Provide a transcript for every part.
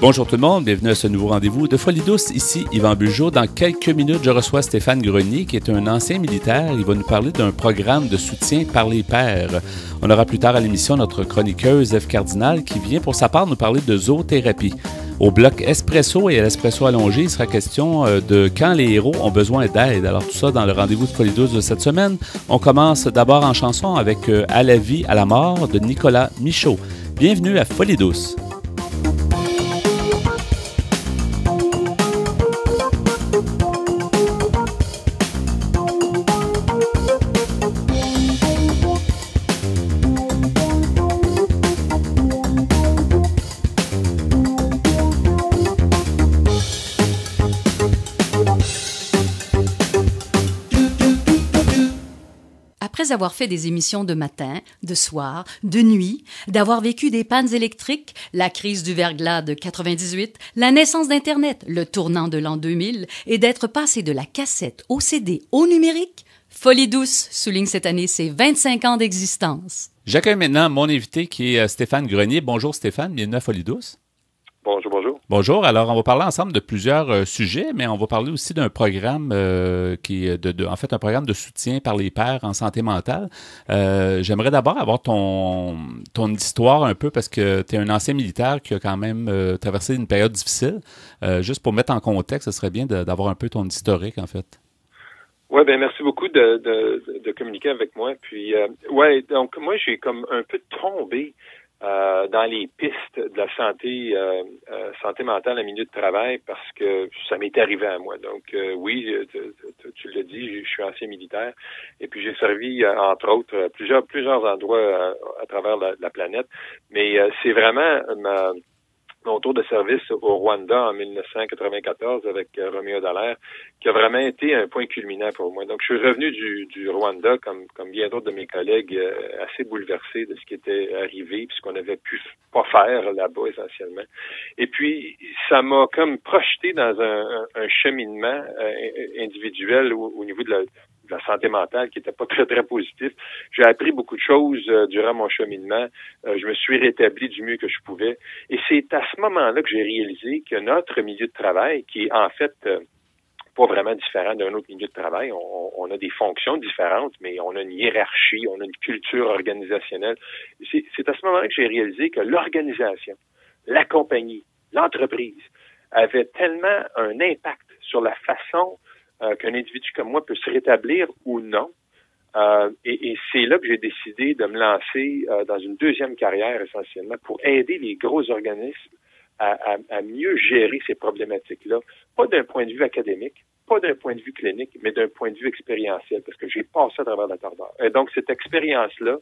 Bonjour tout le monde, bienvenue à ce nouveau rendez-vous de Folie douce. Ici Yvan Bugeaud. Dans quelques minutes, je reçois Stéphane Grenier, qui est un ancien militaire. Il va nous parler d'un programme de soutien par les pairs. On aura plus tard à l'émission notre chroniqueuse Ève Cardinal, qui vient pour sa part nous parler de zoothérapie. Au bloc Espresso et à l'Espresso allongé, il sera question de quand les héros ont besoin d'aide. Alors tout ça dans le rendez-vous de Folie douce de cette semaine. On commence d'abord en chanson avec À la vie, à la mort de Nicolas Michaud. Bienvenue à Folie douce. Après avoir fait des émissions de matin, de soir, de nuit, d'avoir vécu des pannes électriques, la crise du verglas de 98, la naissance d'Internet, le tournant de l'an 2000, et d'être passé de la cassette au CD au numérique, Folie douce souligne cette année ses 25 ans d'existence. J'accueille maintenant mon invité qui est Stéphane Grenier. Bonjour Stéphane, bienvenue à Folie douce. Bonjour, bonjour. Bonjour. Alors, on va parler ensemble de plusieurs sujets, mais on va parler aussi d'un programme qui est en fait un programme de soutien par les pairs en santé mentale. J'aimerais d'abord avoir ton histoire un peu parce que tu es un ancien militaire qui a quand même traversé une période difficile. Juste pour mettre en contexte, ce serait bien d'avoir un peu ton historique, en fait. Ouais, ben merci beaucoup de communiquer avec moi. Puis, donc moi, j'ai comme un peu tombé dans les pistes de la santé mentale en milieu de travail parce que ça m'est arrivé à moi. Donc oui, tu l'as dit, je suis ancien militaire et puis j'ai servi entre autres plusieurs endroits à travers la planète. Mais c'est vraiment mon tour de service au Rwanda en 1994 avec Roméo Dallaire, qui a vraiment été un point culminant pour moi. Donc, je suis revenu du Rwanda, comme bien d'autres de mes collègues, assez bouleversé de ce qui était arrivé, puis ce qu'on avait pu pas faire là-bas essentiellement. Et puis, ça m'a comme projeté dans un cheminement individuel au niveau de la santé mentale qui était pas très, très positif. J'ai appris beaucoup de choses durant mon cheminement. Je me suis rétabli du mieux que je pouvais. Et c'est à ce moment-là que j'ai réalisé que notre milieu de travail, qui est en fait pas vraiment différent d'un autre milieu de travail, on a des fonctions différentes, mais on a une hiérarchie, on a une culture organisationnelle. C'est à ce moment-là que j'ai réalisé que l'organisation, la compagnie, l'entreprise avait tellement un impact sur la façon qu'un individu comme moi peut se rétablir ou non. Et c'est là que j'ai décidé de me lancer dans une deuxième carrière essentiellement pour aider les gros organismes à mieux gérer ces problématiques-là. Pas d'un point de vue académique, pas d'un point de vue clinique, mais d'un point de vue expérientiel, parce que j'ai passé à travers la tordeur. Et donc, cette expérience-là,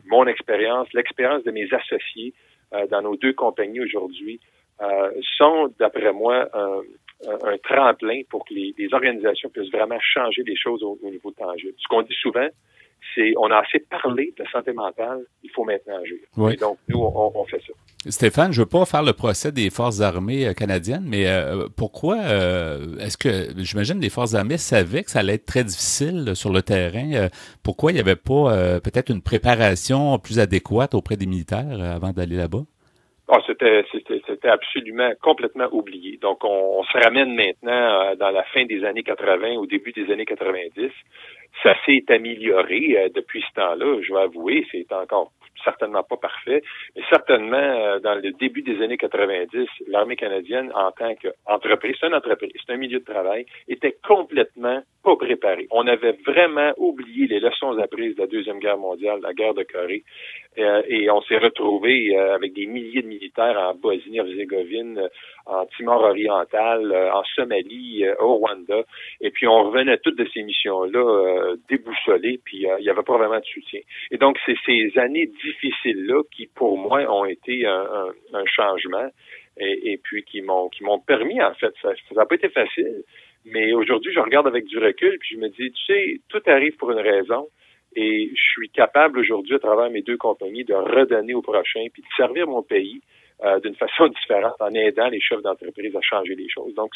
mon expérience, l'expérience de mes associés dans nos deux compagnies aujourd'hui, sont, d'après moi, un tremplin pour que les organisations puissent vraiment changer les choses au niveau tangible. Ce qu'on dit souvent, c'est on a assez parlé de la santé mentale, il faut maintenant agir. Oui. Et donc, nous, on fait ça. Stéphane, je veux pas faire le procès des forces armées canadiennes, mais pourquoi est-ce que, j'imagine, les forces armées savaient que ça allait être très difficile sur le terrain. Pourquoi il n'y avait pas peut-être une préparation plus adéquate auprès des militaires avant d'aller là-bas? C'était absolument complètement oublié. Donc, on se ramène maintenant dans la fin des années 80, au début des années 90. Ça s'est amélioré depuis ce temps-là, je vais avouer, c'est encore certainement pas parfait, mais certainement dans le début des années 90, l'armée canadienne en tant qu'entreprise, c'est une entreprise, c'est un milieu de travail, était complètement pas préparée. On avait vraiment oublié les leçons apprises de la Deuxième Guerre mondiale, la guerre de Corée, et on s'est retrouvé avec des milliers de militaires en Bosnie-Herzégovine, en Timor oriental, en Somalie, au Rwanda, et puis on revenait toutes de ces missions-là déboussolées, puis il n'y avait pas vraiment de soutien. Et donc, c'est ces années difficiles-là qui, pour moi, ont été un changement et puis qui m'ont permis, en fait, ça n'a pas été facile, mais aujourd'hui, je regarde avec du recul puis je me dis, tu sais, tout arrive pour une raison et je suis capable aujourd'hui, à travers mes deux compagnies, de redonner au prochain puis de servir mon pays d'une façon différente en aidant les chefs d'entreprise à changer les choses. Donc,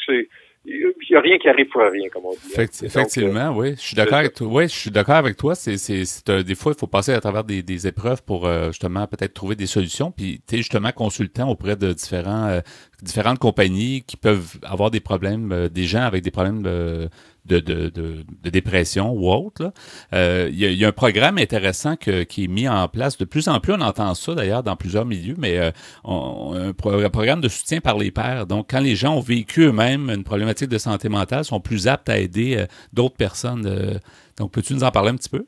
il n'y a rien qui arrive pour rien, comme on dit. Effectivement, oui. Je suis d'accord avec toi. Oui, je suis d'accord avec toi. Des fois, il faut passer à travers des épreuves pour justement peut-être trouver des solutions. Puis, tu es justement consultant auprès de différentes compagnies qui peuvent avoir des problèmes, des gens avec des problèmes de dépression ou autre. Là. Il y a un programme intéressant qui est mis en place. De plus en plus, on entend ça d'ailleurs dans plusieurs milieux, mais un programme de soutien par les pairs. Donc, quand les gens ont vécu eux-mêmes une problématique de santé mentale, sont plus aptes à aider d'autres personnes. Donc, peux-tu nous en parler un petit peu?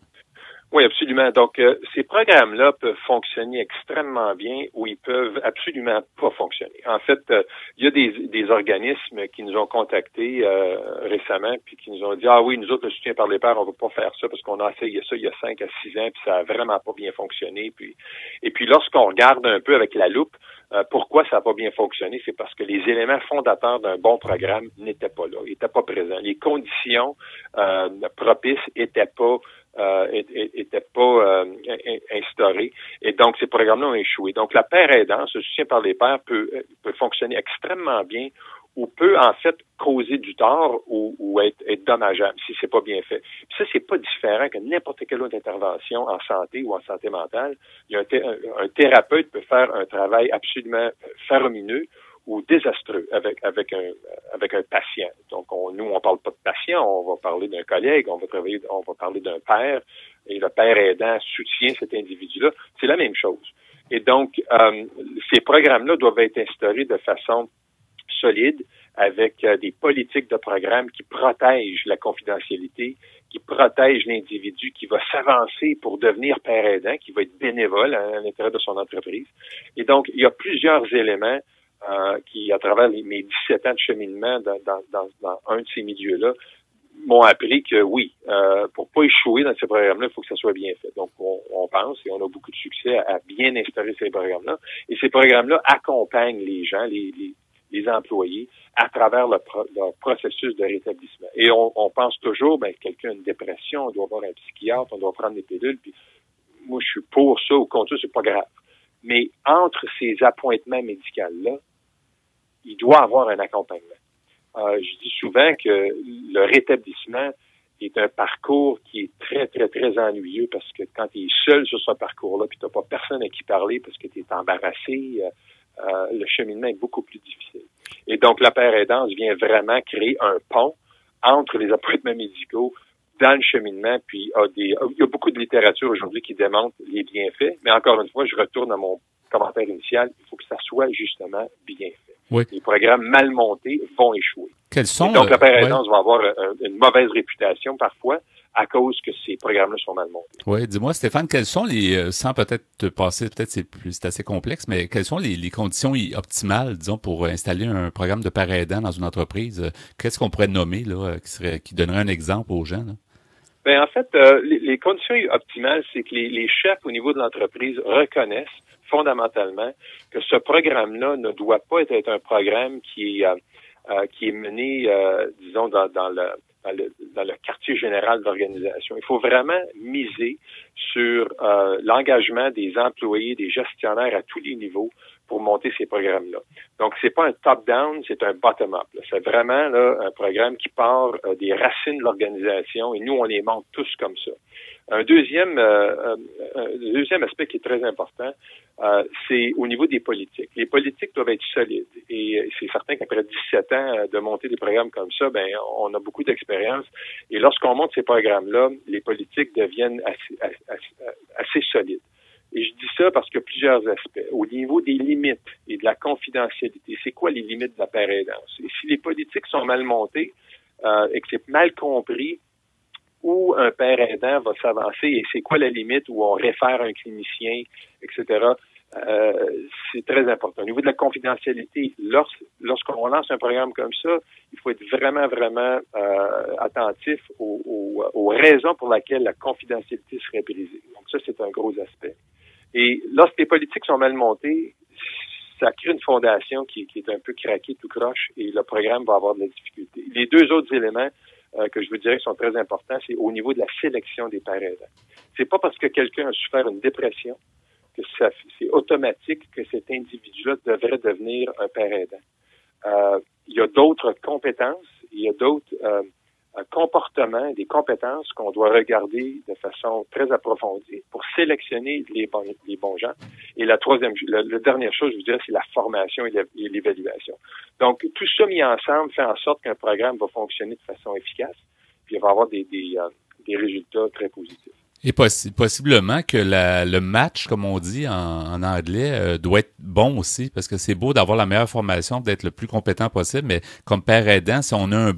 Oui, absolument. Donc, ces programmes-là peuvent fonctionner extrêmement bien ou ils peuvent absolument pas fonctionner. En fait, il y a des organismes qui nous ont contactés récemment puis qui nous ont dit, ah oui, nous autres, le soutien par les pairs, on va pas faire ça parce qu'on a essayé ça il y a 5 à 6 ans puis ça a vraiment pas bien fonctionné. Et puis, lorsqu'on regarde un peu avec la loupe, pourquoi ça n'a pas bien fonctionné, c'est parce que les éléments fondateurs d'un bon programme n'étaient pas là, n'étaient pas présents. Les conditions propices n'étaient pas instaurées. Et donc, ces programmes-là ont échoué. Donc, la paire aidante, ce soutien par les pairs peut fonctionner extrêmement bien ou peut, en fait, causer du tort ou être dommageable si c'est pas bien fait. Puis ça, c'est pas différent que n'importe quelle autre intervention en santé ou en santé mentale. Il y a un thérapeute peut faire un travail absolument faramineux ou désastreux avec un patient. Donc, nous, on parle pas de patient, on va parler d'un collègue, on va parler d'un père, et le père aidant soutient cet individu-là. C'est la même chose. Et donc, ces programmes-là doivent être instaurés de façon solide, avec des politiques de programme qui protègent la confidentialité, qui protègent l'individu qui va s'avancer pour devenir père aidant, qui va être bénévole à l'intérieur de son entreprise. Et donc, il y a plusieurs éléments qui, à travers mes 17 ans de cheminement dans un de ces milieux-là, m'ont appris que oui, pour pas échouer dans ces programmes-là, il faut que ça soit bien fait. Donc, on pense et on a beaucoup de succès à bien instaurer ces programmes-là. Et ces programmes-là accompagnent les gens, les employés à travers leur processus de rétablissement. Et on pense toujours, quelqu'un a une dépression, on doit voir un psychiatre, on doit prendre des pilules, puis moi, je suis pour ça, ou contre ça, c'est pas grave. Mais entre ces appointements médicaux-là, il doit avoir un accompagnement. Je dis souvent que le rétablissement est un parcours qui est très, très, très ennuyeux parce que quand tu es seul sur ce parcours-là, puis tu n'as pas personne à qui parler parce que tu es embarrassé, le cheminement est beaucoup plus difficile. Et donc, la paire aidante vient vraiment créer un pont entre les appointements médicaux dans le cheminement, puis il y a beaucoup de littérature aujourd'hui qui démontre les bienfaits, mais encore une fois, je retourne à mon commentaire initial, il faut que ça soit justement bien fait. Oui. Les programmes mal montés vont échouer. Et donc, la paire aidante va avoir une mauvaise réputation parfois à cause que ces programmes-là sont mal montés. Oui, dis-moi, Stéphane, quelles sont sans peut-être te passer, peut-être c'est assez complexe, mais quelles sont les conditions optimales, disons, pour installer un programme de paire aidant dans une entreprise? Qu'est-ce qu'on pourrait nommer, là, qui donnerait un exemple aux gens, là? En fait, les conditions optimales, c'est que les chefs au niveau de l'entreprise reconnaissent fondamentalement que ce programme-là ne doit pas être un programme qui est mené, disons, dans le quartier général de l'organisation. Il faut vraiment miser sur l'engagement des employés, des gestionnaires à tous les niveaux pour monter ces programmes-là. Donc, c'est pas un top-down, c'est un bottom-up. C'est vraiment là, un programme qui part des racines de l'organisation et nous, on les monte tous comme ça. Un deuxième aspect qui est très important, c'est au niveau des politiques. Les politiques doivent être solides. Et c'est certain qu'après 17 ans de monter des programmes comme ça, on a beaucoup d'expérience. Et lorsqu'on monte ces programmes-là, les politiques deviennent assez solides. Et je dis ça parce qu'il y a plusieurs aspects. Au niveau des limites et de la confidentialité, c'est quoi les limites de la paire aidante? Et si les politiques sont mal montées et que c'est mal compris, où un père aidant va s'avancer et c'est quoi la limite où on réfère un clinicien, etc., c'est très important. Au niveau de la confidentialité, lorsqu'on lance un programme comme ça, il faut être vraiment, vraiment attentif aux raisons pour lesquelles la confidentialité serait brisée. Donc ça, c'est un gros aspect. Et lorsque les politiques sont mal montées, ça crée une fondation qui est un peu craquée, tout croche, et le programme va avoir de la difficulté. Les deux autres éléments que je vous dirais qui sont très importants, c'est au niveau de la sélection des pères aidants. C'est pas parce que quelqu'un a souffert une dépression que c'est automatique que cet individu-là devrait devenir un père aidant. Il y a d'autres compétences Il y a d'autres comportements, des compétences qu'on doit regarder de façon très approfondie pour sélectionner les bons gens. Et la dernière chose, je vous dirais, c'est la formation et l'évaluation. Donc, tout ça mis ensemble fait en sorte qu'un programme va fonctionner de façon efficace, puis il va avoir des résultats très positifs. Et possiblement que le match, comme on dit en anglais, doit être bon aussi, parce que c'est beau d'avoir la meilleure formation, d'être le plus compétent possible, mais comme père aidant, si on a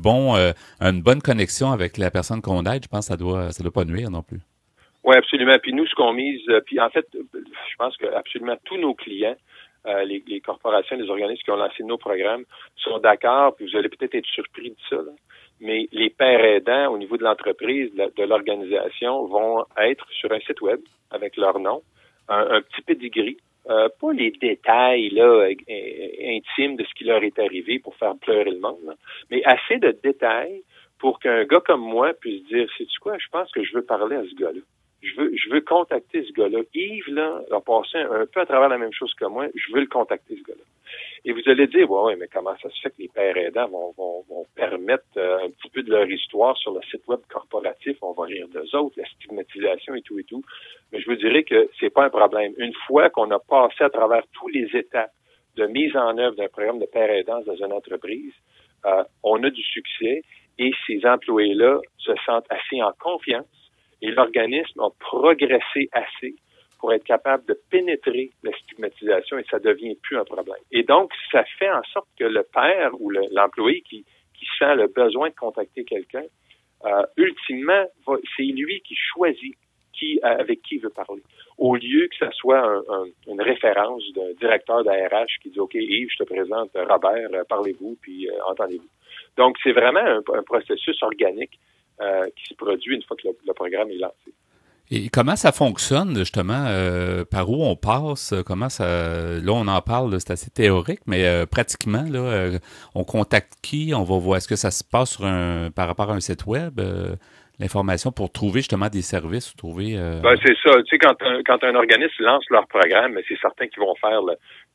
une bonne connexion avec la personne qu'on aide, je pense que ça doit pas nuire non plus. Oui, absolument. Puis nous, ce qu'on mise, puis en fait, je pense que absolument tous nos clients, les corporations, les organismes qui ont lancé nos programmes sont d'accord, puis vous allez peut-être être surpris de ça, là. Mais les pères aidants au niveau de l'entreprise, de l'organisation, vont être sur un site web avec leur nom, un petit pedigree, pas les détails là intimes de ce qui leur est arrivé pour faire pleurer le monde, là, mais assez de détails pour qu'un gars comme moi puisse dire, sais-tu quoi, je pense que je veux parler à ce gars-là. Je veux contacter ce gars-là. Yves, là, a passé un peu à travers la même chose que moi. Je veux le contacter, ce gars-là. Et vous allez dire, ouais, mais comment ça se fait que les pères aidants vont permettre un petit peu de leur histoire sur le site web corporatif, on va rire d'eux autres, la stigmatisation et tout. Mais je vous dirais que c'est pas un problème. Une fois qu'on a passé à travers tous les étapes de mise en œuvre d'un programme de pères aidants dans une entreprise, on a du succès et ces employés-là se sentent assez en confiance et l'organisme a progressé assez pour être capable de pénétrer la stigmatisation et ça devient plus un problème. Et donc, ça fait en sorte que le père ou l'employé qui sent le besoin de contacter quelqu'un, ultimement, c'est lui qui choisit avec qui il veut parler. Au lieu que ça soit une référence d'un directeur d'ARH qui dit « OK, Yves, je te présente Robert, parlez-vous, puis entendez-vous ». Donc, c'est vraiment un processus organique qui se produit une fois que le programme est lancé. Et comment ça fonctionne, justement? Par où on passe? Comment ça... Là, on en parle, là, c'est assez théorique, mais pratiquement, là, on contacte qui? On va voir, est-ce que ça se passe par rapport à un site web? L'information pour trouver, justement, des services ou trouver... c'est ça. Tu sais, quand un organisme lance leur programme, c'est certain qu'ils vont faire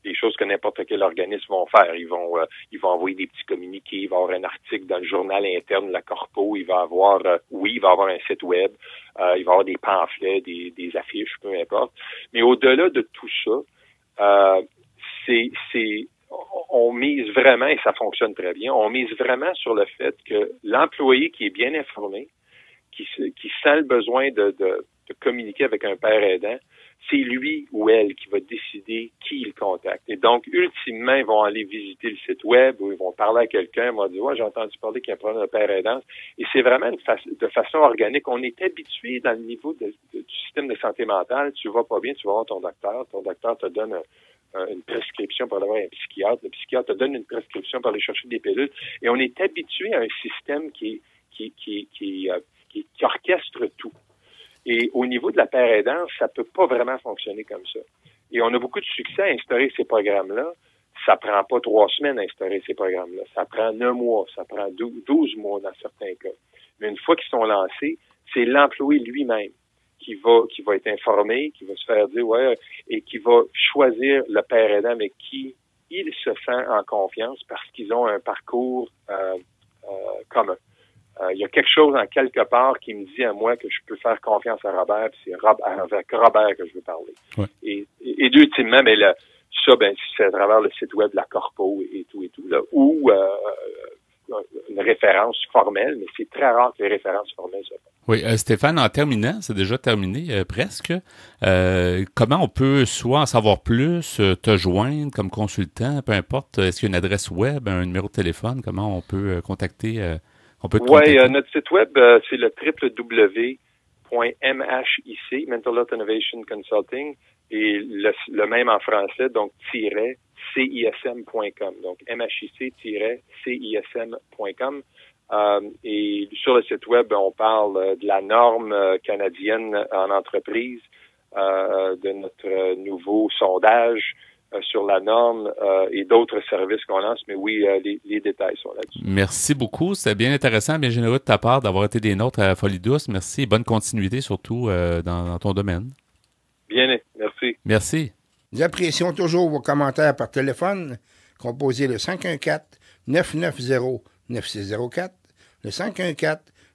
des choses que n'importe quel organisme vont faire. Ils vont envoyer des petits communiqués, il va y avoir un article dans le journal interne de la corpo, il va avoir un site web, il va y avoir des pamphlets, des affiches, peu importe. Mais au-delà de tout ça, on mise vraiment, et ça fonctionne très bien, on mise vraiment sur le fait que l'employé qui est bien informé, qui sent le besoin de communiquer avec un père aidant, c'est lui ou elle qui va décider qui il contacte. Et donc, ultimement, ils vont aller visiter le site web ou ils vont parler à quelqu'un, ils vont dire « Ouais, j'ai entendu parler qu'il y a un problème de père aidant. » Et c'est vraiment de façon organique. On est habitué dans le niveau du système de santé mentale. Tu vas pas bien, tu vas voir ton docteur. Ton docteur te donne une prescription pour aller voir un psychiatre. Le psychiatre te donne une prescription pour aller chercher des pilules. Et on est habitué à un système qui orchestre tout. Et au niveau de la père aidance, ça peut pas vraiment fonctionner comme ça. Et on a beaucoup de succès à instaurer ces programmes-là. Ça prend pas 3 semaines à instaurer ces programmes-là. Ça prend 1 mois, ça prend 12 mois dans certains cas. Mais une fois qu'ils sont lancés, c'est l'employé lui-même qui va être informé, qui va se faire dire et qui va choisir le père aidant avec qui il se sent en confiance parce qu'ils ont un parcours commun. Il y a quelque chose en quelque part qui me dit à moi que je peux faire confiance à Robert, puis c'est avec Robert que je veux parler. Ouais. Et ultimement, c'est à travers le site web de la Corpo et tout, là, ou une référence formelle, mais c'est très rare que les références formelles se fassent. Oui, Stéphane, en terminant, c'est déjà terminé presque. Comment on peut soit en savoir plus, te joindre comme consultant, peu importe, est-ce qu'il y a une adresse web, un numéro de téléphone, comment on peut contacter notre site web, c'est le www.mhic, Mental Health Innovation Consulting, et le même en français, donc -cism.com. Donc mhic-cism.com. Et sur le site web, on parle de la norme canadienne en entreprise, de notre nouveau sondage sur la norme et d'autres services qu'on lance, mais oui, les détails sont là-dessus. Merci beaucoup, c'était bien intéressant, bien généreux de ta part d'avoir été des nôtres à Folie Douce. Merci et bonne continuité surtout dans ton domaine. Bien, merci. Merci. Nous apprécions toujours vos commentaires par téléphone. Composez le 514-990 9604, le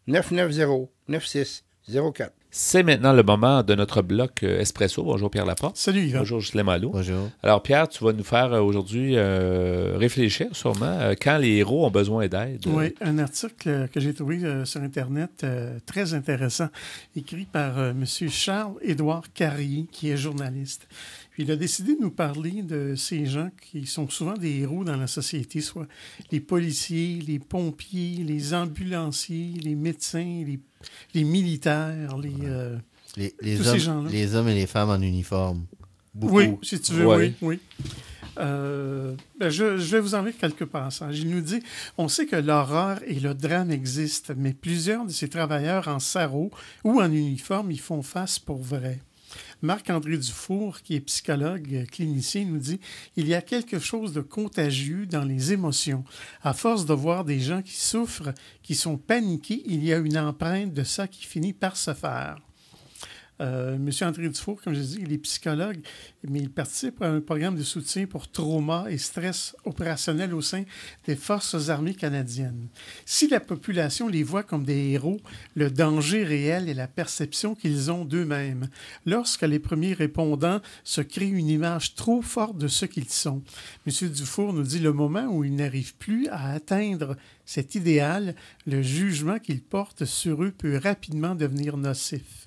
514-990-9604. C'est maintenant le moment de notre bloc Espresso. Bonjour Pierre Laporte. Salut Yvan. Bonjour Ghislain Malo. Bonjour. Alors Pierre, tu vas nous faire aujourd'hui réfléchir sûrement quand les héros ont besoin d'aide. Oui, un article que j'ai trouvé sur Internet très intéressant, écrit par M. Charles-Édouard Carrier, qui est journaliste. Puis il a décidé de nous parler de ces gens qui sont souvent des héros dans la société, soit les policiers, les pompiers, les ambulanciers, les médecins, les militaires, tous ces gens-là. Les hommes et les femmes en uniforme. Beaucoup. Oui, si tu veux, Ouais. oui. Je vais vous en lire quelques passages. Il nous dit « On sait que l'horreur et le drame existent, mais plusieurs de ces travailleurs en sarrau ou en uniforme y font face pour vrai. » Marc-André Dufour, qui est psychologue clinicien, nous dit « Il y a quelque chose de contagieux dans les émotions. À force de voir des gens qui souffrent, qui sont paniqués, il y a une empreinte de ça qui finit par se faire. » Monsieur André Dufour, comme je dis, il est psychologue, mais il participe à un programme de soutien pour trauma et stress opérationnel au sein des Forces armées canadiennes. Si la population les voit comme des héros, le danger réel est la perception qu'ils ont d'eux-mêmes. Lorsque les premiers répondants se créent une image trop forte de ce qu'ils sont. Monsieur Dufour nous dit le moment où ils n'arrivent plus à atteindre cet idéal, le jugement qu'ils portent sur eux peut rapidement devenir nocif.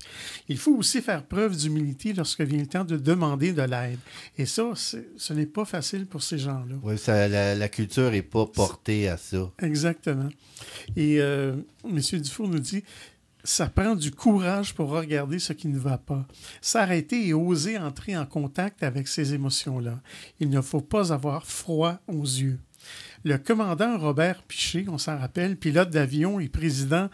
Il faut aussi faire preuve d'humilité lorsque vient le temps de demander de l'aide. Et ça, ce n'est pas facile pour ces gens-là. Oui, la culture n'est pas portée à ça. Exactement. Et M. Dufour nous dit, ça prend du courage pour regarder ce qui ne va pas. S'arrêter et oser entrer en contact avec ces émotions-là. Il ne faut pas avoir froid aux yeux. Le commandant Robert Piché, on s'en rappelle, pilote d'avion et président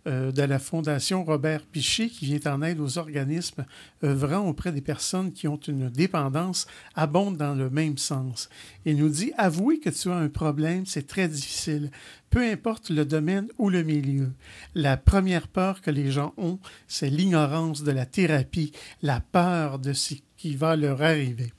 de la Fondation Robert Piché, qui vient en aide aux organismes œuvrant auprès des personnes qui ont une dépendance, abonde dans le même sens. Il nous dit « Avouer que tu as un problème, c'est très difficile, peu importe le domaine ou le milieu. La première peur que les gens ont, c'est l'ignorance de la thérapie, la peur de ce qui va leur arriver. »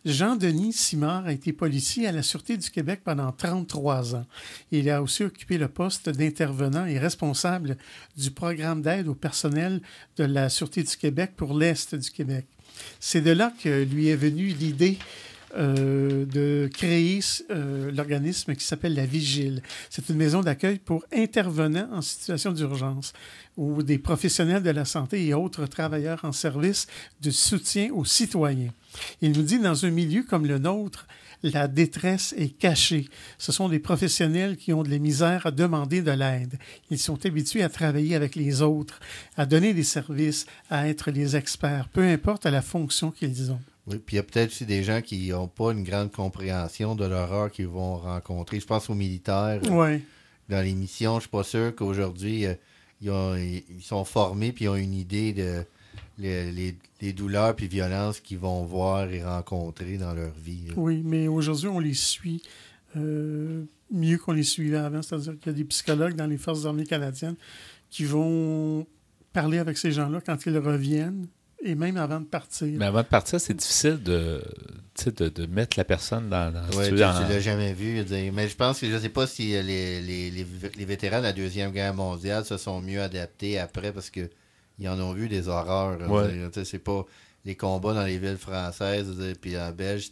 Jean-Denis Simard a été policier à la Sûreté du Québec pendant 33 ans. Il a aussi occupé le poste d'intervenant et responsable du programme d'aide au personnel de la Sûreté du Québec pour l'Est du Québec. C'est de là que lui est venue l'idée de créer l'organisme qui s'appelle la Vigile. C'est une maison d'accueil pour intervenants en situation d'urgence ou des professionnels de la santé et autres travailleurs en service de soutien aux citoyens. Il nous dit, dans un milieu comme le nôtre, la détresse est cachée. Ce sont des professionnels qui ont de la misère à demander de l'aide. Ils sont habitués à travailler avec les autres, à donner des services, à être les experts, peu importe la fonction qu'ils ont. Oui, puis il y a peut-être aussi des gens qui n'ont pas une grande compréhension de l'horreur qu'ils vont rencontrer. Je pense aux militaires. Oui. Dans les missions, je ne suis pas sûr qu'aujourd'hui, ils sont formés puis ils ont une idée de les douleurs puis violences qu'ils vont voir et rencontrer dans leur vie. Oui, mais aujourd'hui, on les suit mieux qu'on les suivait avant. C'est-à-dire qu'il y a des psychologues dans les Forces armées canadiennes qui vont parler avec ces gens-là quand ils reviennent et même avant de partir. Mais avant de partir, c'est difficile de mettre la personne dans... Oui, tu l'as jamais vu. Mais je pense que je ne sais pas si les vétérans de la Deuxième Guerre mondiale se sont mieux adaptés après parce que ils en ont vu des horreurs. Ouais. C'est pas les combats dans les villes françaises puis en Belge,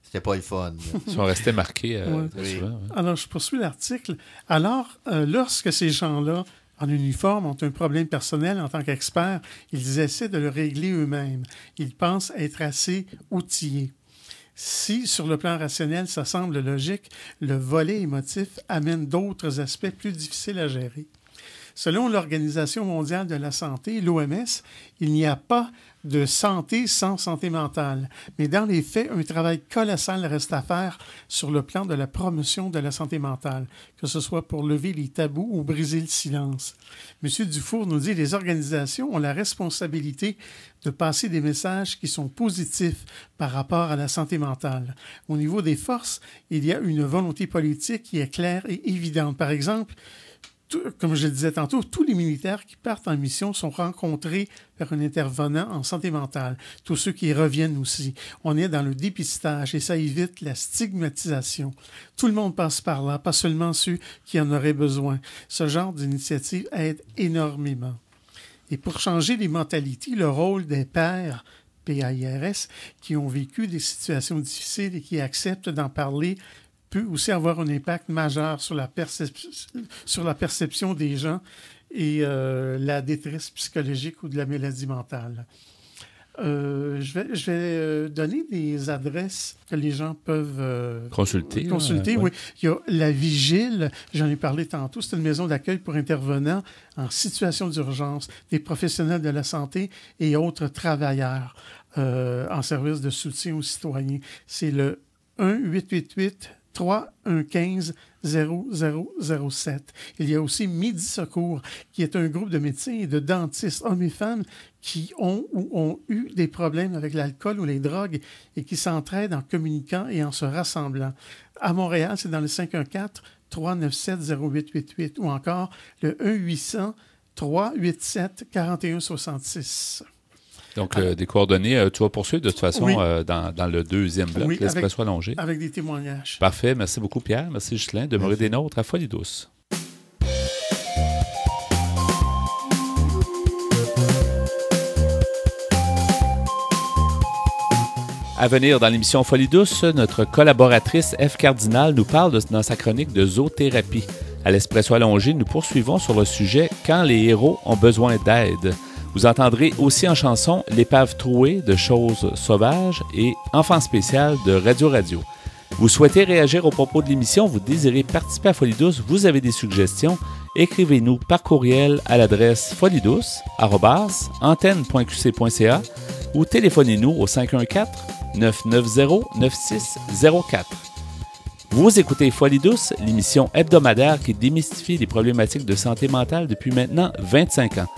c'était pas le fun. Ils sont restés marqués Oui. souvent. Ouais. Alors, je poursuis l'article. Alors, lorsque ces gens-là, en uniforme, ont un problème personnel en tant qu'experts, ils essaient de le régler eux-mêmes. Ils pensent être assez outillés. Si, sur le plan rationnel, ça semble logique, le volet émotif amène d'autres aspects plus difficiles à gérer. Selon l'Organisation mondiale de la santé, l'OMS, il n'y a pas de santé sans santé mentale. Mais dans les faits, un travail colossal reste à faire sur le plan de la promotion de la santé mentale, que ce soit pour lever les tabous ou briser le silence. M. Dufour nous dit que les organisations ont la responsabilité de passer des messages qui sont positifs par rapport à la santé mentale. Au niveau des forces, il y a une volonté politique qui est claire et évidente. Par exemple, comme je le disais tantôt, tous les militaires qui partent en mission sont rencontrés par un intervenant en santé mentale. Tous ceux qui reviennent aussi. On est dans le dépistage et ça évite la stigmatisation. Tout le monde passe par là, pas seulement ceux qui en auraient besoin. Ce genre d'initiative aide énormément. Et pour changer les mentalités, le rôle des pères, PAIRS, qui ont vécu des situations difficiles et qui acceptent d'en parler, peut aussi avoir un impact majeur sur la perception des gens et la détresse psychologique ou de la maladie mentale. Je vais donner des adresses que les gens peuvent consulter. Oui. Il y a la Vigile, j'en ai parlé tantôt, c'est une maison d'accueil pour intervenants en situation d'urgence, des professionnels de la santé et autres travailleurs en service de soutien aux citoyens. C'est le 1-888-315-0007. Il y a aussi Midi Secours, qui est un groupe de médecins et de dentistes, hommes et femmes, qui ont ou ont eu des problèmes avec l'alcool ou les drogues et qui s'entraident en communiquant et en se rassemblant. À Montréal, c'est dans le 514-397-0888 ou encore le 1-800-387-4166. Donc, des coordonnées, tu vas poursuivre de toute façon dans le deuxième bloc, l'Espresso allongé. Avec des témoignages. Parfait. Merci beaucoup, Pierre. Merci, Ghislain. Demeurez des nôtres à Folie douce. À venir dans l'émission Folie douce, notre collaboratrice F. Cardinal nous parle dans sa chronique de zoothérapie. À l'Espresso allongé, nous poursuivons sur le sujet « Quand les héros ont besoin d'aide ». Vous entendrez aussi en chanson L'épave trouée de Choses sauvages et Enfant spécial de Radio Radio. Vous souhaitez réagir au propos de l'émission, vous désirez participer à Folie douce, vous avez des suggestions, écrivez-nous par courriel à l'adresse foliedouce@antenne.qc.ca ou téléphonez-nous au 514-990-9604. Vous écoutez Folie douce, l'émission hebdomadaire qui démystifie les problématiques de santé mentale depuis maintenant 25 ans.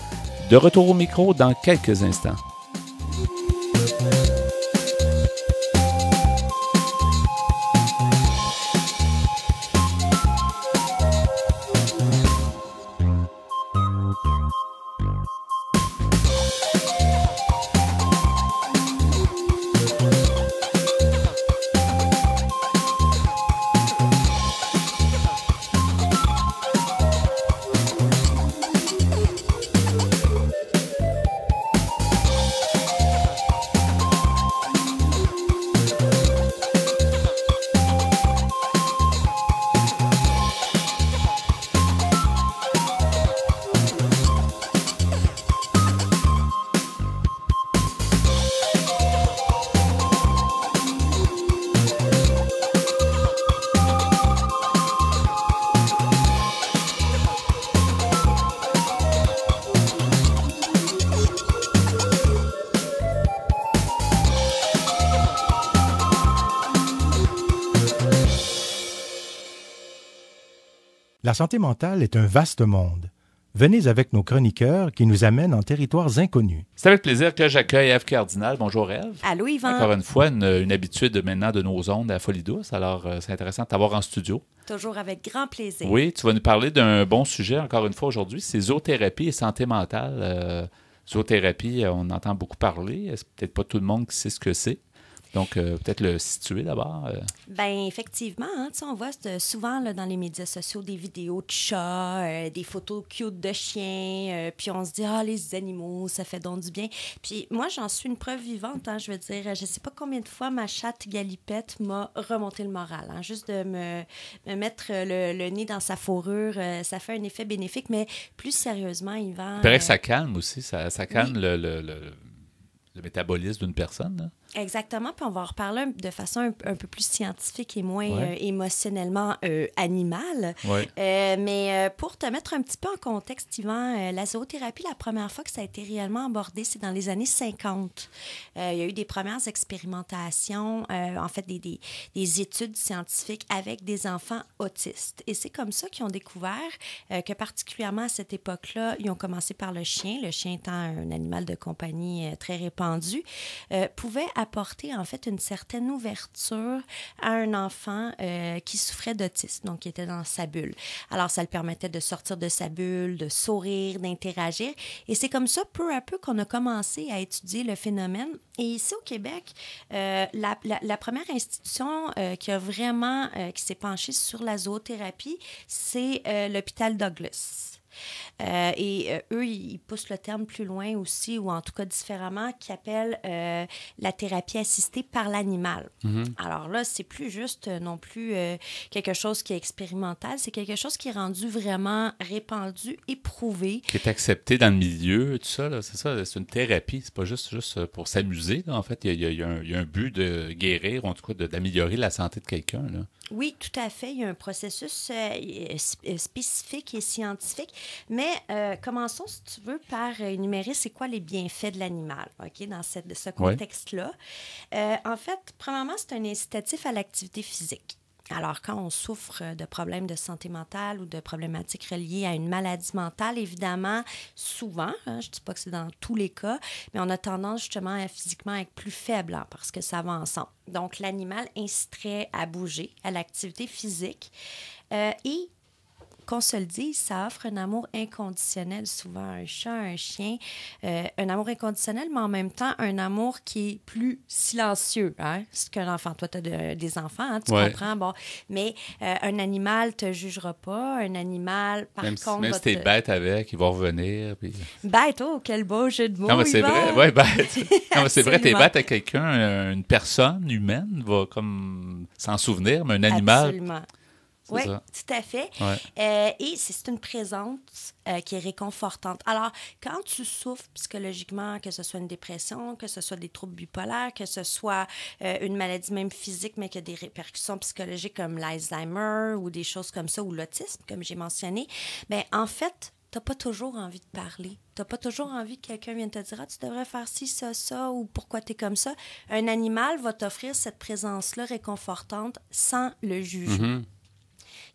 De retour au micro dans quelques instants. La santé mentale est un vaste monde. Venez avec nos chroniqueurs qui nous amènent en territoires inconnus. C'est avec plaisir que j'accueille Ève Cardinal. Bonjour Ève. Allô Yvan. Encore une fois, une habitude maintenant de nos ondes à Folie douce. Alors, c'est intéressant de t'avoir en studio. Toujours avec grand plaisir. Oui, tu vas nous parler d'un bon sujet encore une fois aujourd'hui. C'est zoothérapie et santé mentale. Zoothérapie, on entend beaucoup parler. C'est peut-être pas tout le monde qui sait ce que c'est. Donc, peut-être le situer d'abord. Bien, effectivement, hein, on voit souvent là, dans les médias sociaux des vidéos de chats, des photos cute de chiens, puis on se dit « Ah, les animaux, ça fait donc du bien ». Puis moi, j'en suis une preuve vivante. Hein, je veux dire, je ne sais pas combien de fois ma chatte Galipette m'a remonté le moral. Hein, juste de me mettre le nez dans sa fourrure, ça fait un effet bénéfique. Mais plus sérieusement, Yvan... Il paraît que ça calme aussi. Ça calme le métabolisme d'une personne, là. Exactement, puis on va en reparler de façon un peu plus scientifique et moins émotionnellement animale. Ouais. Mais pour te mettre un petit peu en contexte, Yvan, la zoothérapie, la première fois que ça a été réellement abordé, c'est dans les années 50. Il y a eu des premières expérimentations, en fait des études scientifiques avec des enfants autistes. Et c'est comme ça qu'ils ont découvert que particulièrement à cette époque-là, ils ont commencé par le chien étant un animal de compagnie très répandu, pouvait apporter en fait une certaine ouverture à un enfant qui souffrait d'autisme, donc qui était dans sa bulle. Alors, ça le permettait de sortir de sa bulle, de sourire, d'interagir. Et c'est comme ça, peu à peu, qu'on a commencé à étudier le phénomène. Et ici, au Québec, la première institution qui a vraiment, qui s'est penchée sur la zoothérapie, c'est l'hôpital Douglas. Eux, ils poussent le terme plus loin aussi, ou en tout cas différemment, qui appelle la thérapie assistée par l'animal. Alors là, c'est plus juste non plus quelque chose qui est expérimental, c'est quelque chose qui est rendu vraiment répandu, éprouvé. Qui est accepté dans le milieu, tout ça, là, c'est ça, c'est une thérapie, c'est pas juste pour s'amuser, là. En fait, il y a un but de guérir, ou en tout cas d'améliorer la santé de quelqu'un, là. Oui, tout à fait. Il y a un processus spécifique et scientifique. Mais commençons, si tu veux, par énumérer c'est quoi les bienfaits de l'animal, OK, dans ce contexte-là. En fait, premièrement, c'est un incitatif à l'activité physique. Alors, quand on souffre de problèmes de santé mentale ou de problématiques reliées à une maladie mentale, évidemment, souvent, je ne dis pas que c'est dans tous les cas, mais on a tendance justement à physiquement être plus faible parce que ça va ensemble. Donc, l'animal inciterait à bouger, à l'activité physique et qu'on se le dise, ça offre un amour inconditionnel, souvent un chat, un chien, un amour inconditionnel, mais en même temps, un amour qui est plus silencieux. Hein? C'est qu'un enfant, toi, tu as des enfants, hein, tu comprends, bon, mais un animal ne te jugera pas, un animal, par contre... Même si t'es bête avec, il va revenir. Puis... Bête, oh, quel beau jeu de mots! Non, mais c'est vrai, ouais, bête. Non, mais c'est vrai, t'es bête avec quelqu'un, une personne humaine va comme s'en souvenir, mais un animal... Absolument. Oui, tout à fait. Ouais. Et c'est une présence qui est réconfortante. Alors, quand tu souffres psychologiquement, que ce soit une dépression, que ce soit des troubles bipolaires, que ce soit une maladie même physique, mais qui a des répercussions psychologiques comme l'Alzheimer ou des choses comme ça, ou l'autisme, comme j'ai mentionné, bien, en fait, tu n'as pas toujours envie de parler. Tu n'as pas toujours envie que quelqu'un vienne te dire « Ah, tu devrais faire ci, ça, ou pourquoi tu es comme ça. » Un animal va t'offrir cette présence-là réconfortante sans le juger.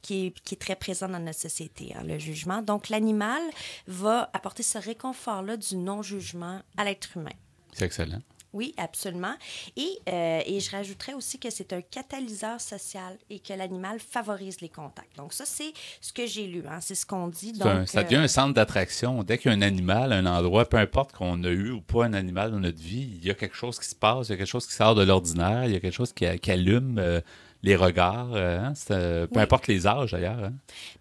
Qui est très présent dans notre société, hein, le jugement. Donc, l'animal va apporter ce réconfort-là du non-jugement à l'être humain. C'est excellent. Oui, absolument. Et je rajouterais aussi que c'est un catalyseur social et que l'animal favorise les contacts. Donc, ça, c'est ce que j'ai lu. Hein, c'est ce qu'on dit. Donc, ça devient un centre d'attraction. Dès qu'il y a un animal, un endroit, peu importe qu'on a eu ou pas un animal dans notre vie, il y a quelque chose qui se passe, il y a quelque chose qui sort de l'ordinaire, il y a quelque chose qui allume... les regards, peu importe les âges d'ailleurs. Hein?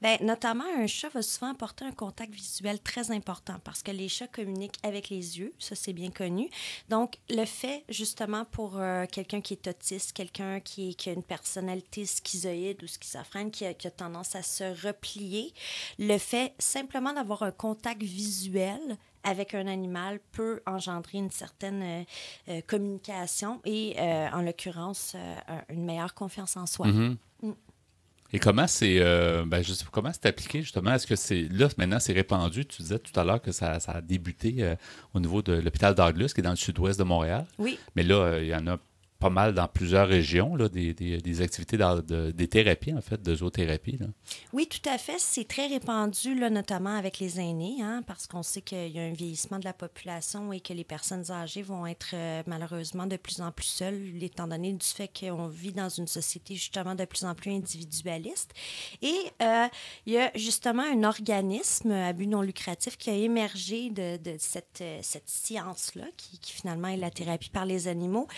Bien, notamment, un chat va souvent apporter un contact visuel très important parce que les chats communiquent avec les yeux, ça c'est bien connu. Donc, le fait justement pour quelqu'un qui est autiste, quelqu'un qui a une personnalité schizoïde ou schizophrène, qui a tendance à se replier, le fait simplement d'avoir un contact visuel avec un animal peut engendrer une certaine communication et, en l'occurrence, une meilleure confiance en soi. Et comment c'est comment c'est appliqué justement? Est-ce que c'est là maintenant c'est répandu? Tu disais tout à l'heure que ça a débuté au niveau de l'hôpital Douglas, qui est dans le sud-ouest de Montréal. Oui. Mais là, il y en a pas mal dans plusieurs régions, là, des activités, des thérapies, en fait, de zoothérapie. Là. Oui, tout à fait. C'est très répandu, là, notamment avec les aînés, hein, parce qu'on sait qu'il y a un vieillissement de la population et que les personnes âgées vont être malheureusement de plus en plus seules, étant donné du fait qu'on vit dans une société justement de plus en plus individualiste. Et il y a justement un organisme à but non lucratif qui a émergé de cette science-là, qui finalement est la thérapie par les animaux,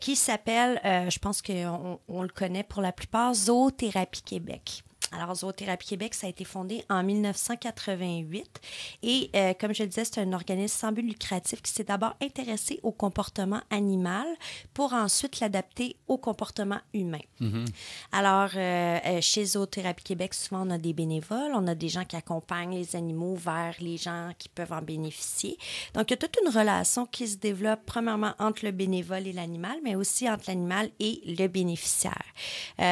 qui s'appelle, je pense qu'on le connaît pour la plupart, Zoothérapie Québec. Alors, Zoothérapie Québec, ça a été fondé en 1988 et, comme je le disais, c'est un organisme sans but lucratif qui s'est d'abord intéressé au comportement animal pour ensuite l'adapter au comportement humain. Alors, chez Zoothérapie Québec, souvent, on a des bénévoles, on a des gens qui accompagnent les animaux vers les gens qui peuvent en bénéficier. Donc, il y a toute une relation qui se développe, premièrement, entre le bénévole et l'animal, mais aussi entre l'animal et le bénéficiaire.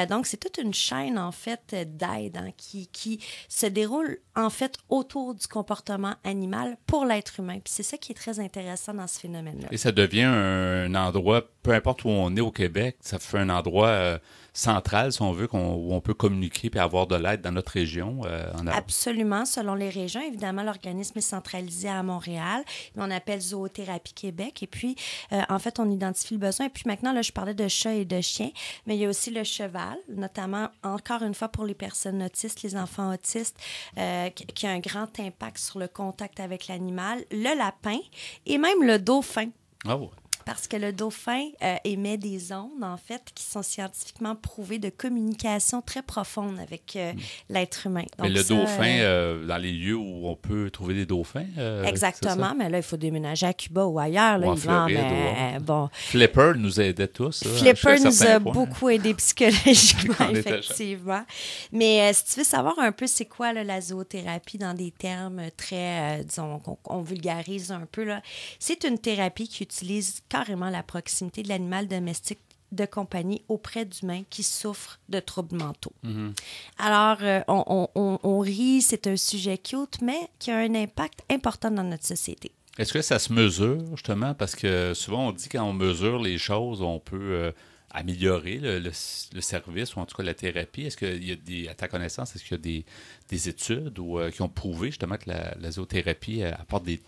Donc, c'est toute une chaîne, en fait, d'aide hein, qui se déroule en fait autour du comportement animal pour l'être humain. Puis c'est ça qui est très intéressant dans ce phénomène-là. Et ça devient un endroit peu importe où on est au Québec, ça fait un endroit central, si on veut, où on peut communiquer et avoir de l'aide dans notre région. Absolument. Selon les régions, évidemment, l'organisme est centralisé à Montréal. On appelle Zoothérapie Québec. Et puis, en fait, on identifie le besoin. Et puis maintenant, là, je parlais de chats et de chiens, mais il y a aussi le cheval, notamment, encore une fois, pour les personnes autistes, les enfants autistes, qui a un grand impact sur le contact avec l'animal, le lapin et même le dauphin. Oh. Parce que le dauphin émet des ondes, en fait, qui sont scientifiquement prouvées de communication très profonde avec l'être humain. Donc, mais le dauphin, dans les lieux où on peut trouver des dauphins? Exactement, mais là, il faut déménager à Cuba ou ailleurs. Là, ou en Floride. Bon. Flipper nous aidait tous. Flipper nous a beaucoup aidé psychologiquement, effectivement. Mais si tu veux savoir un peu c'est quoi là, la zoothérapie dans des termes très, disons, qu'on vulgarise un peu, là, c'est une thérapie qui utilise carrément la proximité de l'animal domestique de compagnie auprès d'humains qui souffrent de troubles mentaux. Mm-hmm. Alors, on rit, c'est un sujet cute, mais qui a un impact important dans notre société. Est-ce que ça se mesure, justement? Parce que souvent, on dit quand on mesure les choses, on peut améliorer le service ou en tout cas la thérapie. Est-ce qu'il y a à ta connaissance, est-ce qu'il y a des études qui ont prouvé justement que la zoothérapie apporte des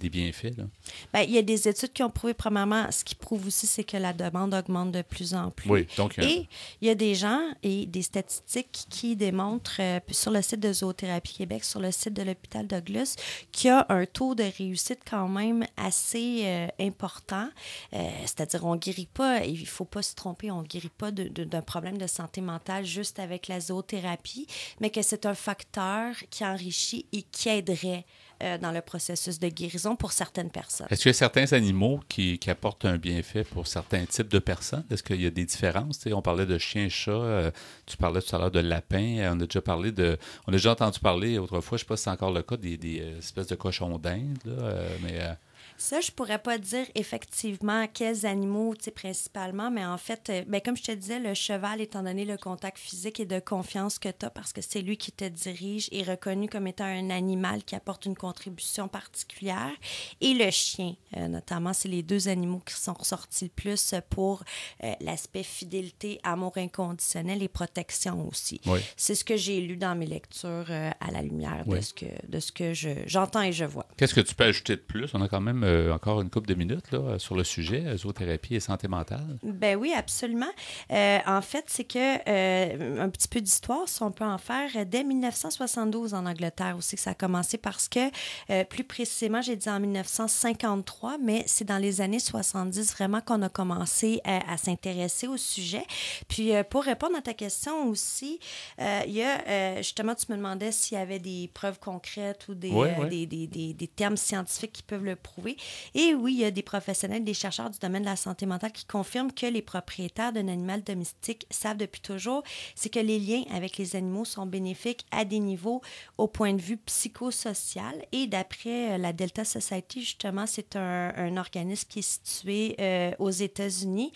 bienfaits? Là? Bien, il y a des études qui ont prouvé, premièrement, ce qui prouve aussi, c'est que la demande augmente de plus en plus. Oui, donc, et il y a des gens et des statistiques qui démontrent, sur le site de Zoothérapie Québec, sur le site de l'hôpital Douglas, qu'il y a un taux de réussite quand même assez important. C'est-à-dire, on ne guérit pas, il ne faut pas se tromper, on ne guérit pas d'un problème de santé mentale juste avec la zoothérapie, mais que c'est un facteur qui enrichit et qui aiderait dans le processus de guérison pour certaines personnes. Est-ce qu'il y a certains animaux qui apportent un bienfait pour certains types de personnes? Est-ce qu'il y a des différences? On parlait de chiens, chats, tu parlais tout à l'heure de lapins, on a déjà entendu parler autrefois, je ne sais pas si c'est encore le cas, des espèces de cochons d'Inde, mais... Ça, je pourrais pas dire effectivement quels animaux, principalement, mais en fait, comme je te disais, le cheval, étant donné le contact physique et de confiance que tu as, parce que c'est lui qui te dirige, est reconnu comme étant un animal qui apporte une contribution particulière. Et le chien, notamment, c'est les deux animaux qui sont ressortis le plus pour l'aspect fidélité, amour inconditionnel et protection aussi. Oui. C'est ce que j'ai lu dans mes lectures à la lumière de ce que j'entends et je vois. Qu'est-ce que tu peux ajouter de plus? On a quand même encore une couple de minutes là, sur le sujet, zoothérapie et santé mentale. Ben oui, absolument. En fait, c'est que un petit peu d'histoire, si on peut en faire, dès 1972 en Angleterre aussi que ça a commencé parce que, plus précisément, j'ai dit en 1953, mais c'est dans les années 70 vraiment qu'on a commencé à s'intéresser au sujet. Puis, pour répondre à ta question aussi, il y a, justement, tu me demandais s'il y avait des preuves concrètes ou des termes scientifiques qui peuvent le prouver. Et oui, il y a des professionnels, des chercheurs du domaine de la santé mentale qui confirment que les propriétaires d'un animal domestique savent depuis toujours, c'est que les liens avec les animaux sont bénéfiques à des niveaux au point de vue psychosocial. Et d'après la Delta Society, justement, c'est un organisme qui est situé aux États-Unis.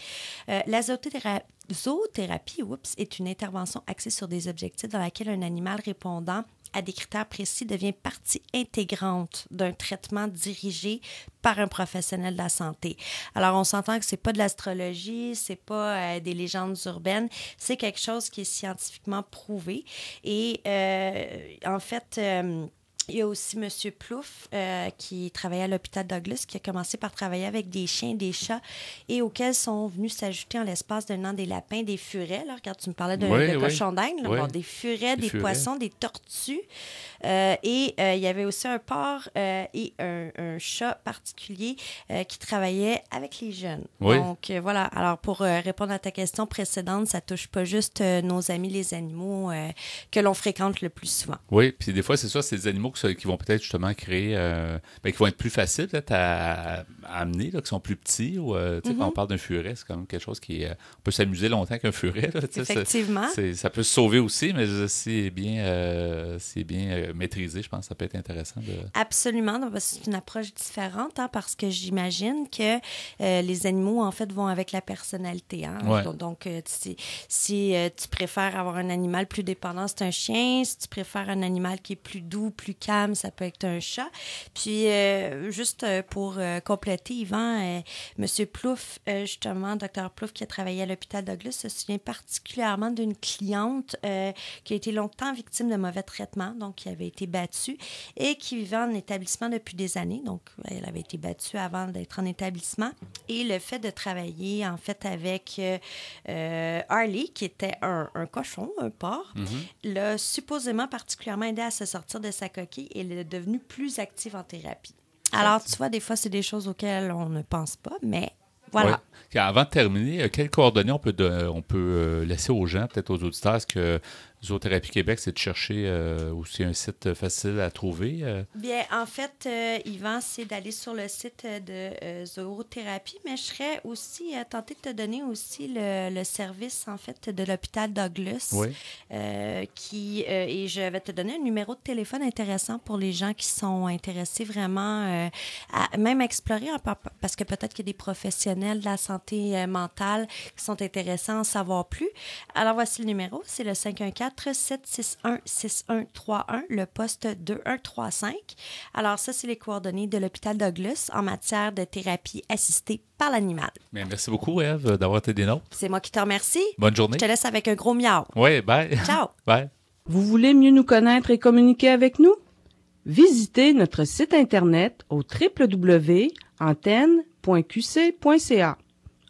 La zoothérapie est une intervention axée sur des objectifs dans laquelle un animal répondant à des critères précis devient partie intégrante d'un traitement dirigé par un professionnel de la santé. Alors, on s'entend que c'est pas de l'astrologie, c'est pas des légendes urbaines, c'est quelque chose qui est scientifiquement prouvé. Et en fait... il y a aussi M. Plouffe qui travaillait à l'hôpital Douglas, qui a commencé par travailler avec des chiens, des chats, et auxquels sont venus s'ajouter en l'espace d'un an des lapins, des furets. Là, regarde, tu me parlais de cochon d'Inde. Bon, des furets, des poissons, des tortues. Et il y avait aussi un porc et un chat particulier qui travaillait avec les jeunes. Oui. Donc, voilà. Alors, pour répondre à ta question précédente, ça touche pas juste nos amis les animaux que l'on fréquente le plus souvent. Oui, puis des fois, c'est ça, c'est des animaux qui vont peut-être justement créer, qui vont être plus faciles à amener, là, qui sont plus petits. Ou, quand on parle d'un furet, c'est quand même quelque chose on peut s'amuser longtemps avec un furet. Là, effectivement. Ça peut se sauver aussi, mais c'est bien maîtrisé, je pense que ça peut être intéressant. Absolument. Donc, c'est une approche différente parce que j'imagine que les animaux, en fait, vont avec la personnalité. Hein? Ouais. Donc, si tu préfères avoir un animal plus dépendant, c'est un chien. Si tu préfères un animal qui est plus doux, plus calme, ça peut être un chat. Puis, juste pour compléter, Yvan, M. Plouffe, justement, Dr. Plouffe, qui a travaillé à l'hôpital Douglas, se souvient particulièrement d'une cliente qui a été longtemps victime de mauvais traitements, donc qui avait été battue et qui vivait en établissement depuis des années. Donc, elle avait été battue avant d'être en établissement. Et le fait de travailler, en fait, avec Harley, qui était un cochon, un porc, l'a supposément particulièrement aidé à se sortir de sa coquille et elle est devenue plus active en thérapie. Alors, tu vois, des fois, c'est des choses auxquelles on ne pense pas, mais voilà. Ouais. Avant de terminer, quelles coordonnées on peut laisser aux gens, peut-être aux auditeurs? Est-ce que Zoothérapie Québec, c'est de chercher aussi un site facile à trouver? Bien, en fait, Yvan, c'est d'aller sur le site de Zoothérapie, mais je serais aussi tentée de te donner aussi le service, en fait, de l'hôpital Douglas. Oui. Et je vais te donner un numéro de téléphone intéressant pour les gens qui sont intéressés vraiment à même explorer, parce que peut-être qu'il y a des professionnels de la santé mentale qui sont intéressés à en savoir plus. Alors, voici le numéro, c'est le 514-761-6131, le poste 2135. Alors, ça, c'est les coordonnées de l'hôpital Douglas en matière de thérapie assistée par l'animal. Bien, merci beaucoup, Ève, d'avoir été des nôtres. C'est moi qui te remercie. Bonne journée. Je te laisse avec un gros miaou. Oui, bye. Ciao. Bye. Vous voulez mieux nous connaître et communiquer avec nous? Visitez notre site Internet au www.antenne.qc.ca.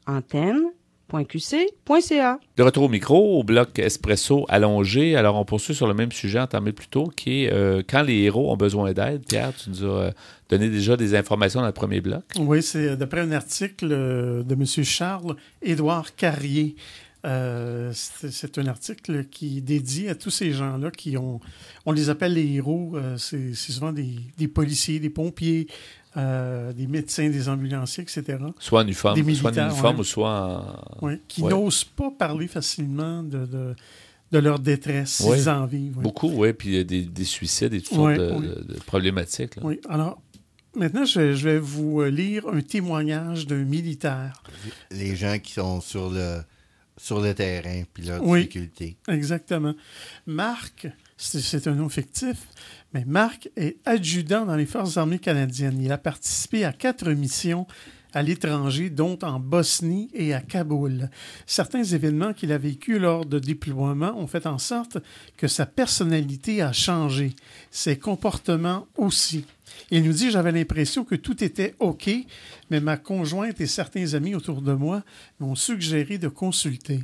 Antenne.qc.ca. De retour au micro, au bloc Espresso allongé. Alors, on poursuit sur le même sujet entamé plus tôt, qui est quand les héros ont besoin d'aide. Pierre, tu nous as donné déjà des informations dans le premier bloc. Oui, c'est d'après un article de M. Charles-Édouard Carrier. C'est un article qui est dédié à tous ces gens-là on les appelle les héros. C'est souvent des policiers, des pompiers, des médecins, des ambulanciers, etc. Soit en uniforme, des militaires, ou soit en... qui n'osent pas parler facilement de leur détresse, s'ils en vivent. Oui. Beaucoup, oui, puis des suicides et toutes sortes de problématiques. Là. Oui, alors... Maintenant, je vais vous lire un témoignage d'un militaire. Les gens qui sont sur le terrain, puis leurs difficultés. Exactement. Marc, c'est un nom fictif, mais Marc est adjudant dans les Forces armées canadiennes. Il a participé à 4 missions à l'étranger, dont en Bosnie et à Kaboul. Certains événements qu'il a vécus lors de déploiements ont fait en sorte que sa personnalité a changé, ses comportements aussi. Il nous dit « J'avais l'impression que tout était OK, mais ma conjointe et certains amis autour de moi m'ont suggéré de consulter.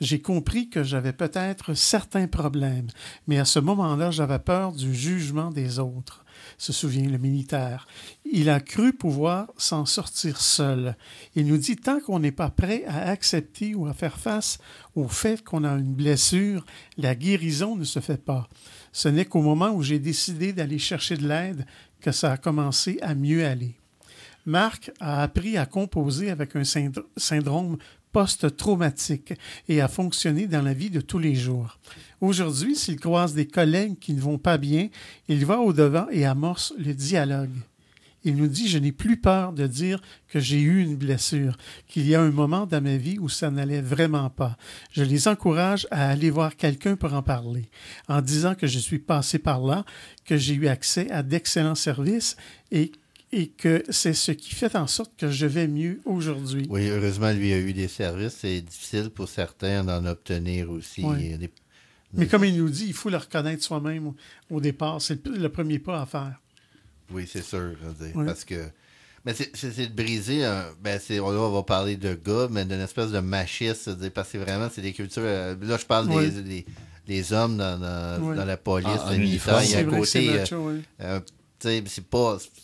J'ai compris que j'avais peut-être certains problèmes, mais à ce moment-là, j'avais peur du jugement des autres. » se souvient le militaire. Il a cru pouvoir s'en sortir seul. Il nous dit « Tant qu'on n'est pas prêt à accepter ou à faire face au fait qu'on a une blessure, la guérison ne se fait pas. Ce n'est qu'au moment où j'ai décidé d'aller chercher de l'aide que ça a commencé à mieux aller. » Marc a appris à composer avec un syndrome post-traumatique et à fonctionner dans la vie de tous les jours. Aujourd'hui, s'il croise des collègues qui ne vont pas bien, il va au-devant et amorce le dialogue. Il nous dit « Je n'ai plus peur de dire que j'ai eu une blessure, qu'il y a un moment dans ma vie où ça n'allait vraiment pas. Je les encourage à aller voir quelqu'un pour en parler, en disant que je suis passé par là, que j'ai eu accès à d'excellents services et que c'est ce qui fait en sorte que je vais mieux aujourd'hui. » Oui, heureusement, lui a eu des services. C'est difficile pour certains d'en obtenir aussi. Oui. Mais comme il nous dit, il faut le reconnaître soi-même au départ. C'est le premier pas à faire. Oui, c'est sûr. Parce que... Mais c'est de briser... on va parler de gars, mais d'une espèce de machisme. Parce que vraiment, c'est des cultures... là, je parle des hommes dans la police, les militaires. Il y a à côté...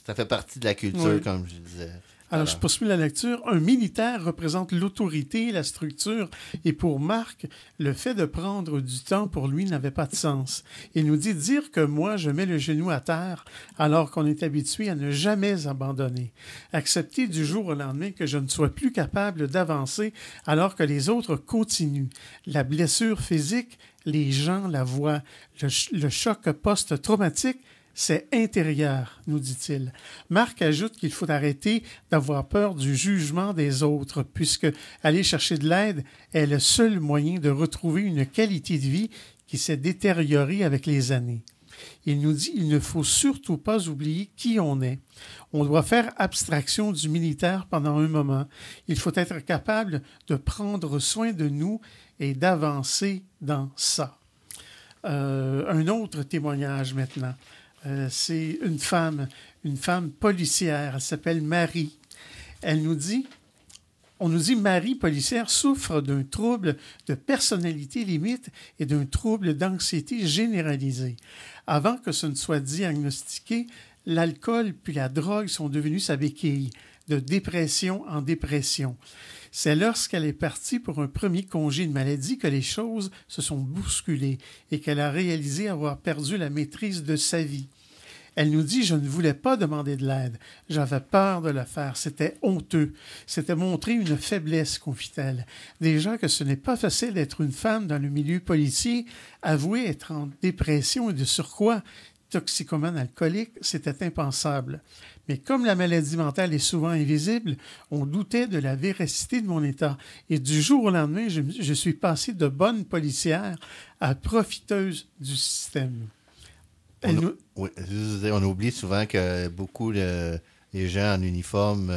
ça fait partie de la culture, comme je disais. Alors, je poursuis la lecture. Un militaire représente l'autorité, la structure, et pour Marc, le fait de prendre du temps pour lui n'avait pas de sens. Il nous dit « Dire que moi, je mets le genou à terre alors qu'on est habitué à ne jamais abandonner. Accepter du jour au lendemain que je ne sois plus capable d'avancer alors que les autres continuent. La blessure physique, les gens la voient. Le choc post-traumatique, c'est intérieur, nous dit-il. Marc ajoute qu'il faut arrêter d'avoir peur du jugement des autres, puisque aller chercher de l'aide est le seul moyen de retrouver une qualité de vie qui s'est détériorée avec les années. Il nous dit il ne faut surtout pas oublier qui on est. On doit faire abstraction du militaire pendant un moment. Il faut être capable de prendre soin de nous et d'avancer dans ça. Un autre témoignage maintenant. C'est une femme policière. Elle s'appelle Marie. On nous dit Marie, policière, souffre d'un trouble de personnalité limite et d'un trouble d'anxiété généralisée. Avant que ce ne soit diagnostiqué, l'alcool puis la drogue sont devenus sa béquille, de dépression en dépression. C'est lorsqu'elle est partie pour un premier congé de maladie que les choses se sont bousculées et qu'elle a réalisé avoir perdu la maîtrise de sa vie. Elle nous dit « Je ne voulais pas demander de l'aide. J'avais peur de le faire. C'était honteux. C'était montrer une faiblesse, confie-t-elle. Déjà que ce n'est pas facile d'être une femme dans le milieu policier, avouer être en dépression et de surcroît toxicomane alcoolique, c'était impensable. Mais comme la maladie mentale est souvent invisible, on doutait de la véracité de mon état. Et du jour au lendemain, je suis passée de bonne policière à profiteuse du système. » On oublie souvent que beaucoup de les gens en uniforme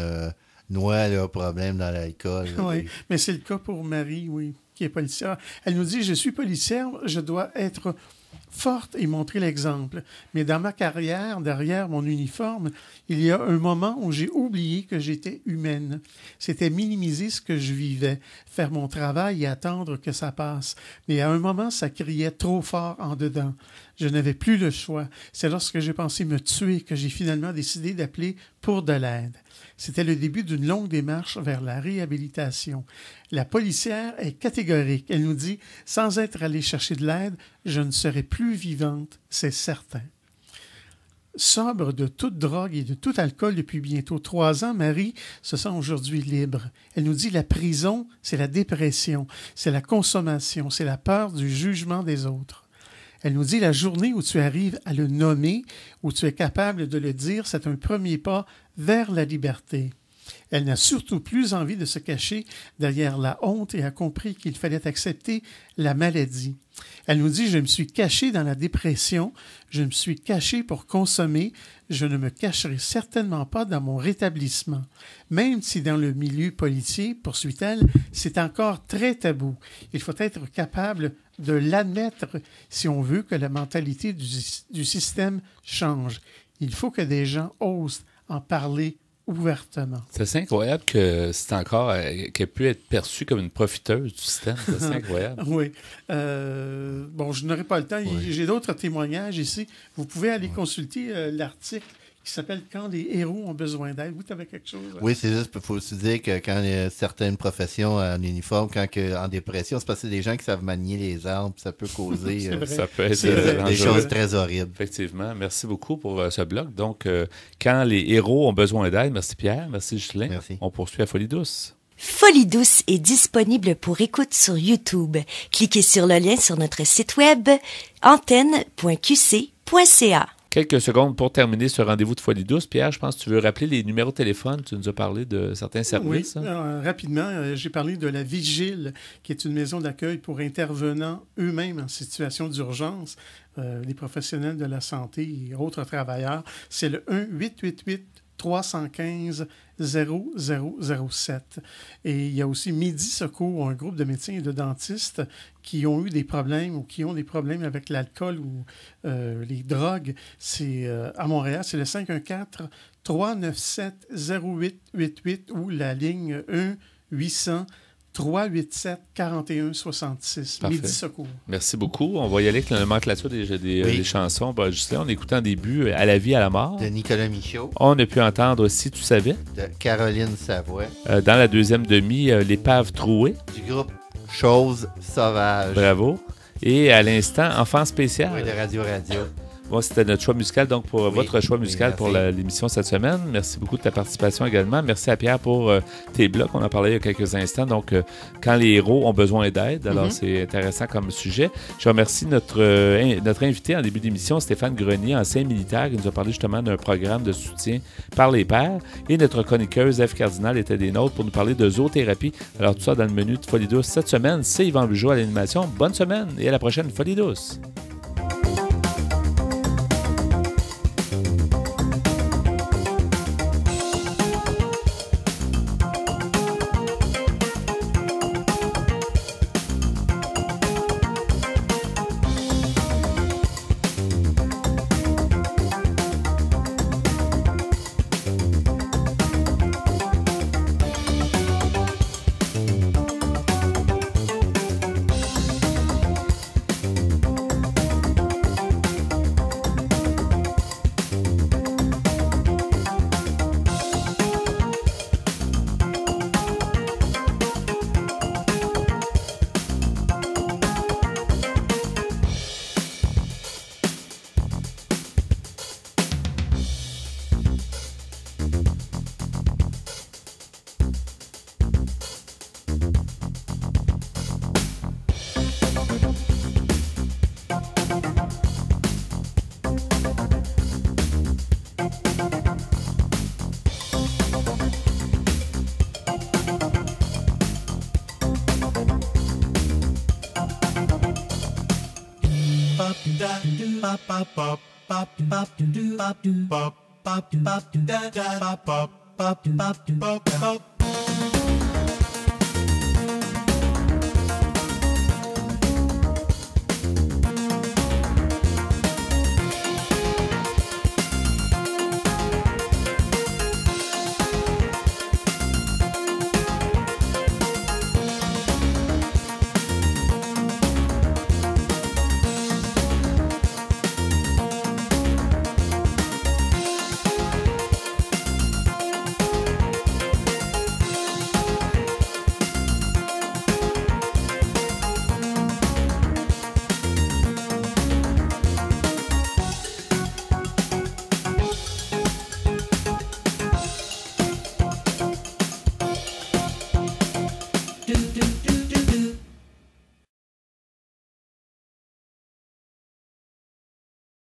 noient leurs problèmes dans l'alcool. Oui, mais c'est le cas pour Marie, oui, qui est policière. Elle nous dit « Je suis policière, je dois être forte et montrer l'exemple. Mais dans ma carrière, derrière mon uniforme, il y a un moment où j'ai oublié que j'étais humaine. C'était minimiser ce que je vivais, faire mon travail et attendre que ça passe. Mais à un moment, ça criait trop fort en dedans. Je n'avais plus le choix. C'est lorsque j'ai pensé me tuer que j'ai finalement décidé d'appeler pour de l'aide. C'était le début d'une longue démarche vers la réhabilitation. La policière est catégorique. Elle nous dit « Sans être allée chercher de l'aide, je ne serai plus vivante, c'est certain. » Sobre de toute drogue et de tout alcool depuis bientôt 3 ans, Marie se sent aujourd'hui libre. Elle nous dit « La prison, c'est la dépression, c'est la consommation, c'est la peur du jugement des autres. » Elle nous dit « La journée où tu arrives à le nommer, où tu es capable de le dire, c'est un premier pas vers la liberté. » Elle n'a surtout plus envie de se cacher derrière la honte et a compris qu'il fallait accepter la maladie. Elle nous dit « Je me suis cachée dans la dépression, je me suis cachée pour consommer, je ne me cacherai certainement pas dans mon rétablissement. Même si dans le milieu policier, poursuit-elle, c'est encore très tabou. Il faut être capable de l'admettre si on veut que la mentalité du système change. Il faut que des gens osent en parler ouvertement. » C'est incroyable que c'est encore qu'elle pu être perçue comme une profiteuse du système. C'est incroyable. Oui. Bon, je n'aurai pas le temps. Oui. J'ai d'autres témoignages ici. Vous pouvez aller consulter l'article qui s'appelle « Quand les héros ont besoin d'aide ». Vous avez quelque chose? Oui, c'est juste, il faut aussi dire que quand il y a certaines professions en uniforme, en dépression, c'est parce que c'est des gens qui savent manier les armes, ça peut causer ça peut être des choses très horribles. Effectivement. Merci beaucoup pour ce blog. Donc, quand les héros ont besoin d'aide, merci Pierre, merci Ghislain. Merci. On poursuit à Folie Douce. Folie Douce est disponible pour écoute sur YouTube. Cliquez sur le lien sur notre site web antenne.qc.ca. Quelques secondes pour terminer ce rendez-vous de Folie Douce. Pierre, je pense que tu veux rappeler les numéros de téléphone. Tu nous as parlé de certains services. Oui, rapidement, j'ai parlé de la Vigile, qui est une maison d'accueil pour intervenants eux-mêmes en situation d'urgence, les professionnels de la santé et autres travailleurs. C'est le 1-888-315-0007. Et il y a aussi Midi Secours, un groupe de médecins et de dentistes qui ont eu des problèmes ou qui ont des problèmes avec l'alcool ou les drogues. C'est à Montréal, c'est le 514-397-0888 ou la ligne 1-800-387-4166. Midi Secours. Merci beaucoup. On va y aller avec le nomenclature des chansons. Ben, juste là, on écoutait en début À la vie, à la mort. De Nicolas Michaud. On a pu entendre Si tu savais. De Caroline Savoie. Dans la deuxième demi, L'épave trouée. Du groupe Chose sauvage. Bravo. Et à l'instant, Enfant spécial. Oui, de Radio. Bon, c'était notre choix musical, donc pour votre choix musical pour l'émission cette semaine. Merci beaucoup de ta participation également. Merci à Pierre pour tes blogs. On en parlait il y a quelques instants. Donc, quand les héros ont besoin d'aide, alors c'est intéressant comme sujet. Je remercie notre invité en début d'émission, Stéphane Grenier, ancien militaire, qui nous a parlé justement d'un programme de soutien par les pairs. Et notre chroniqueuse, Ève Cardinal, était des nôtres pour nous parler de zoothérapie. Alors, tout ça dans le menu de Folie Douce cette semaine. C'est Yvan Bugeaud à l'animation. Bonne semaine et à la prochaine Folie Douce.